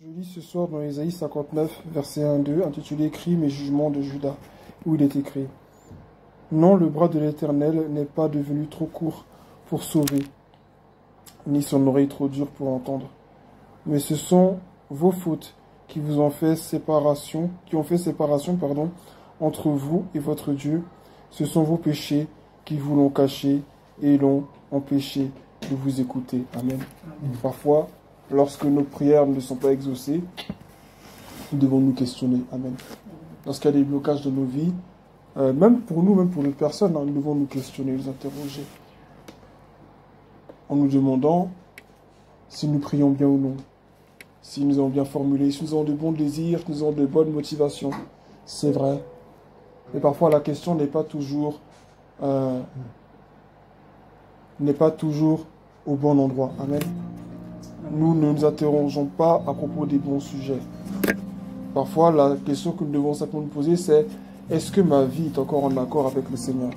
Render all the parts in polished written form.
Je lis ce soir dans Ésaïe 59, verset 1-2, intitulé Crimes et jugements de Juda, où il est écrit: Non, le bras de l'Éternel n'est pas devenu trop court pour sauver, ni son oreille trop dure pour entendre. Mais ce sont vos fautes qui vous ont fait séparation, entre vous et votre Dieu. Ce sont vos péchés qui vous l'ont caché et l'ont empêché de vous écouter. Amen. Parfois, lorsque nos prières ne sont pas exaucées, nous devons nous questionner. Amen. Lorsqu'il y a des blocages dans nos vies, même pour nous, même pour les personnes, nous devons nous questionner, nous interroger, en nous demandant si nous prions bien ou non, si nous avons bien formulé, si nous avons de bons désirs, si nous avons de bonnes motivations. C'est vrai. Mais parfois, la question n'est pas toujours au bon endroit. Amen. Nous ne nous interrogeons pas à propos des bons sujets. Parfois, la question que nous devons simplement nous poser, c'est: est-ce que ma vie est encore en accord avec le Seigneur?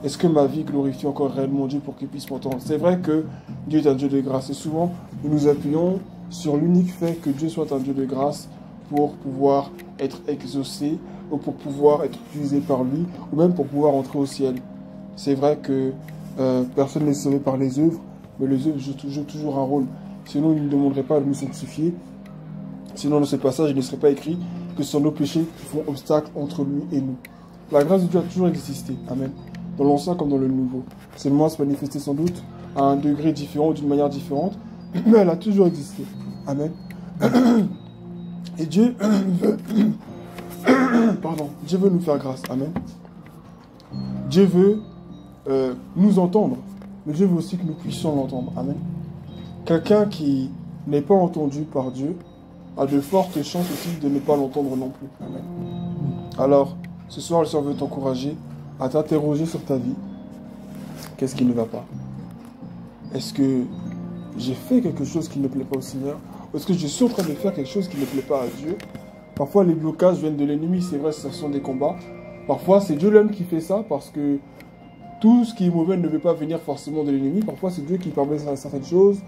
Est-ce que ma vie glorifie encore réellement Dieu pour qu'il puisse m'entendre? C'est vrai que Dieu est un Dieu de grâce. Et souvent, nous nous appuyons sur l'unique fait que Dieu soit un Dieu de grâce pour pouvoir être exaucé, ou pour pouvoir être utilisé par lui, ou même pour pouvoir entrer au ciel. C'est vrai que personne n'est sauvé par les œuvres, mais les œuvres jouent toujours un rôle. Sinon, il ne demanderait pas de nous sanctifier. Sinon, dans ce passage, il ne serait pas écrit que ce sont nos péchés qui font obstacle entre lui et nous. La grâce de Dieu a toujours existé. Amen. Dans l'Ancien comme dans le Nouveau. Seulement, se manifester sans doute à un degré différent, d'une manière différente, mais elle a toujours existé. Amen. Et Dieu Dieu veut nous faire grâce. Amen. Dieu veut nous entendre, mais Dieu veut aussi que nous puissions l'entendre. Amen. Quelqu'un qui n'est pas entendu par Dieu a de fortes chances aussi de ne pas l'entendre non plus. Amen. Alors, ce soir, le Seigneur veut t'encourager à t'interroger sur ta vie. Qu'est-ce qui ne va pas? Est-ce que j'ai fait quelque chose qui ne plaît pas au Seigneur? Ou est-ce que je suis en train de faire quelque chose qui ne plaît pas à Dieu? Parfois, les blocages viennent de l'ennemi, c'est vrai, ce sont des combats. Parfois, c'est Dieu lui-même qui fait ça, parce que tout ce qui est mauvais ne veut pas venir forcément de l'ennemi. Parfois, c'est Dieu qui permet certaines choses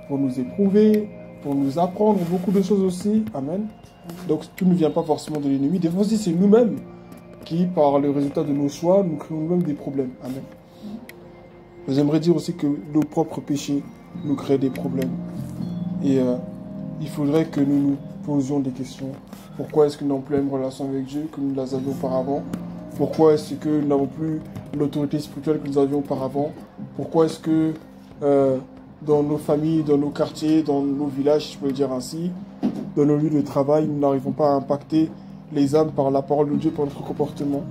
pour nous éprouver, pour nous apprendre beaucoup de choses aussi. Amen. Donc, tout ne vient pas forcément de l'ennemi. Des fois aussi, c'est nous-mêmes qui, par le résultat de nos choix, nous créons nous-mêmes des problèmes. Amen. J'aimerais dire aussi que nos propres péchés nous créent des problèmes. Et il faudrait que nous nous posions des questions. Pourquoi est-ce que nous n'avons plus une relation avec Dieu que nous la avions auparavant? Pourquoi est-ce que nous n'avons plus l'autorité spirituelle que nous avions auparavant? Pourquoi est-ce que dans nos familles, dans nos quartiers, dans nos villages, si je peux le dire ainsi, dans nos lieux de travail, nous n'arrivons pas à impacter les âmes par la parole de Dieu, par notre comportement?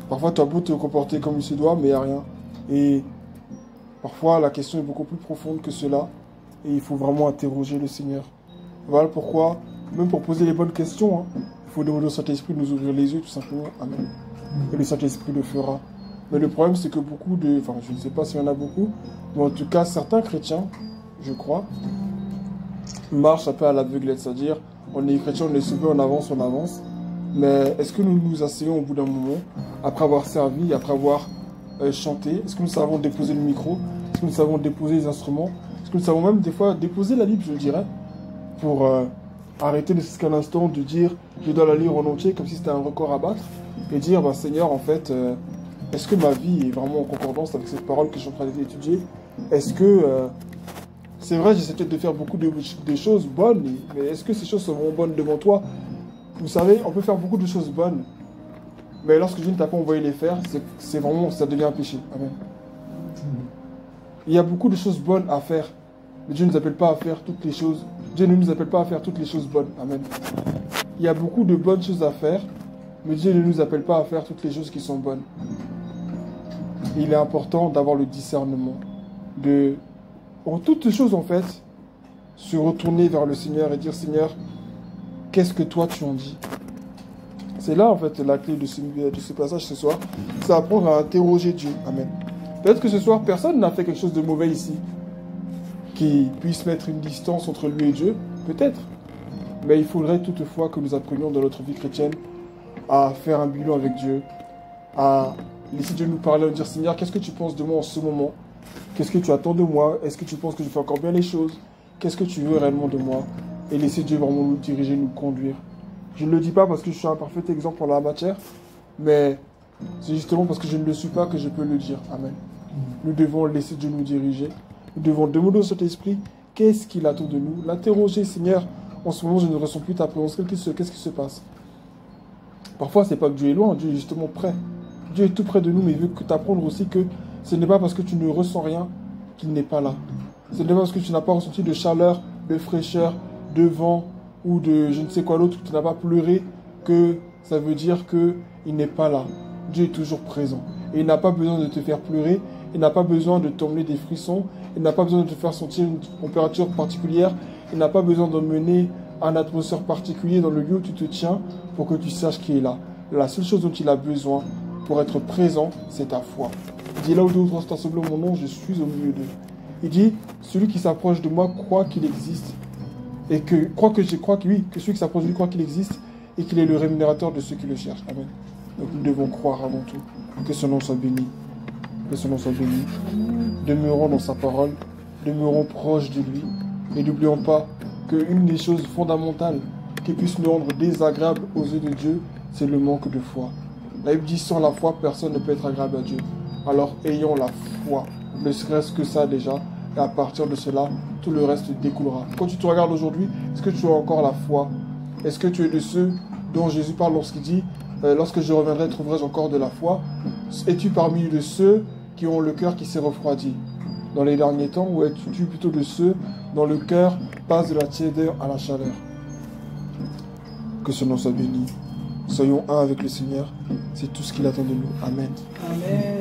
Parfois, tu as beau te comporter comme il se doit, mais il n'y a rien. Et parfois, la question est beaucoup plus profonde que cela. Et il faut vraiment interroger le Seigneur. Voilà pourquoi, même pour poser les bonnes questions, il faut demander au Saint-Esprit de nous ouvrir les yeux, tout simplement. Amen. Et le Saint-Esprit le fera. Mais le problème, c'est que beaucoup de... Enfin, je ne sais pas s'il y en a beaucoup, mais en tout cas, certains chrétiens, je crois, marchent un peu à l'aveuglette. C'est-à-dire, on est chrétien, on est sauvé, on avance. Mais est-ce que nous nous asseyons au bout d'un moment, après avoir servi, après avoir chanté? Est-ce que nous savons déposer le micro? Est-ce que nous savons déposer les instruments? Est-ce que nous savons même des fois déposer la Bible, je dirais, pour arrêter ne serait-ce qu'un instant de dire je dois la lire en entier comme si c'était un record à battre, et dire bah, Seigneur, en fait, est-ce que ma vie est vraiment en concordance avec cette parole que je suis en train d'étudier? Est-ce que c'est vrai, j'essaie peut-être de faire beaucoup de choses bonnes, mais est-ce que ces choses sont vraiment bonnes devant toi? Vous savez, on peut faire beaucoup de choses bonnes, mais lorsque Dieu ne t'a pas envoyé les faire, c'est vraiment, ça devient un péché. Amen. Il y a beaucoup de choses bonnes à faire, mais Dieu ne nous appelle pas à faire toutes les choses. Dieu ne nous appelle pas à faire toutes les choses bonnes. Amen. Il y a beaucoup de bonnes choses à faire, mais Dieu ne nous appelle pas à faire toutes les choses qui sont bonnes. Il est important d'avoir le discernement, en toutes choses en fait, se retourner vers le Seigneur et dire Seigneur, qu'est-ce que toi tu en dis? C'est là en fait la clé de ce passage ce soir, c'est apprendre à interroger Dieu. Amen. Peut-être que ce soir, personne n'a fait quelque chose de mauvais ici, qui puisse mettre une distance entre lui et Dieu, peut-être. Mais il faudrait toutefois que nous apprenions dans notre vie chrétienne à faire un bilan avec Dieu, à laisser Dieu nous parler, à nous dire Seigneur, qu'est-ce que tu penses de moi en ce moment? Qu'est-ce que tu attends de moi? Est-ce que tu penses que je fais encore bien les choses? Qu'est-ce que tu veux réellement de moi? et laisser Dieu vraiment nous diriger, nous conduire. Je ne le dis pas parce que je suis un parfait exemple en la matière, mais c'est justement parce que je ne le suis pas que je peux le dire. Amen. Nous devons laisser Dieu nous diriger. Nous devons demander au Saint-Esprit qu'est-ce qu'il attend de nous. L'interroger, Seigneur, en ce moment je ne ressens plus ta présence. Qu'est-ce qui se passe? Parfois, ce n'est pas que Dieu est loin, Dieu est justement près. Dieu est tout près de nous, mais il veut t'apprendre aussi que ce n'est pas parce que tu ne ressens rien qu'il n'est pas là. Ce n'est pas parce que tu n'as pas ressenti de chaleur, de fraîcheur, de vent ou de je ne sais quoi d'autre, que tu n'as pas pleuré, que ça veut dire qu'il n'est pas là. Dieu est toujours présent. Et il n'a pas besoin de te faire pleurer, il n'a pas besoin de t'emmener des frissons, il n'a pas besoin de te faire sentir une température particulière, il n'a pas besoin d'emmener une atmosphère particulière dans le lieu où tu te tiens pour que tu saches qui est là. La seule chose dont il a besoin pour être présent, c'est ta foi. Il dit là où deux ou trois sont assemblés au mon nom, je suis au milieu d'eux. Il dit, celui qui s'approche de moi croit qu'il existe, et que celui qui s'approche de lui croit qu'il existe, et qu'il est le rémunérateur de ceux qui le cherchent. Amen. Donc nous devons croire avant tout. Que son nom soit béni. Que son nom soit béni. Demeurons dans sa parole, demeurons proches de lui, et n'oublions pas qu'une des choses fondamentales qui puisse nous rendre désagréables aux yeux de Dieu, c'est le manque de foi. La Bible dit, sans la foi, personne ne peut être agréable à Dieu. Alors ayons la foi, ne serait-ce que ça déjà, et à partir de cela, tout le reste découlera. Quand tu te regardes aujourd'hui, est-ce que tu as encore la foi? Est-ce que tu es de ceux dont Jésus parle lorsqu'il dit, lorsque je reviendrai, trouverai-je encore de la foi? Es-tu parmi de ceux qui ont le cœur qui s'est refroidi dans les derniers temps, ou es-tu plutôt de ceux dont le cœur passe de la tiédeur à la chaleur? Que son nom soit béni. Soyons un avec le Seigneur. C'est tout ce qu'il attend de nous. Amen. Amen.